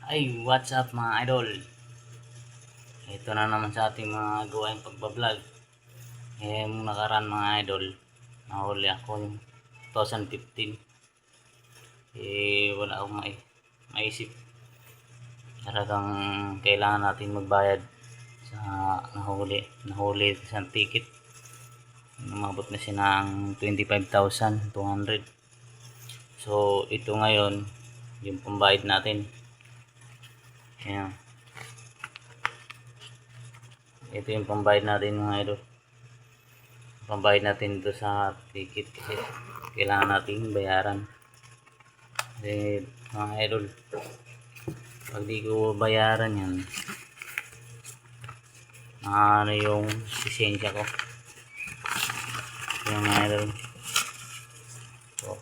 Ay, what's up mga idol? Ito na naman sa ating mga gawain pagbablog. Nung nakaraan mga idol, nahuli ako yung 2015. Wala akong maisip. Talagang kailangan natin magbayad sa nahuli sa ticket. Umabot na siya ng 25,200. So, ito ngayon, yung pambayad natin. Ayan. Ito yung pambayad natin mga idol. Pambayad natin dito sa ticket kasi kailangan natin bayaran. Kasi mga idol, pag di ko bayaran yan, ano yung lisensya ko. Yung mga idol. So,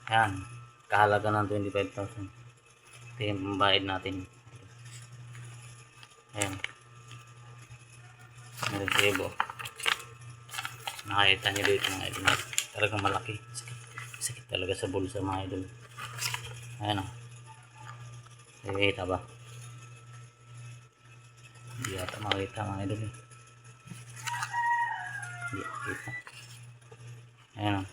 yan. Kahalaga ng 25,000. Ito yung pambayad natin. Ayan. Resibo. Nakita nyo dito mga idol. Talagang malaki. Sakit talaga sa bulsa mga idol. Ayan o. Nakikita ba? Hindi yata makita mga idol. Hindi makita. Ayan o.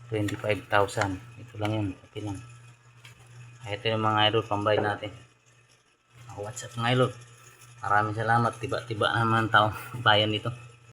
25,000. Ito lang yun. Okay lang. Ito yung mga idol. Pambayad natin. What's up mga idol? Maraming salamat. Tiba-tiba naman tao bayan nito.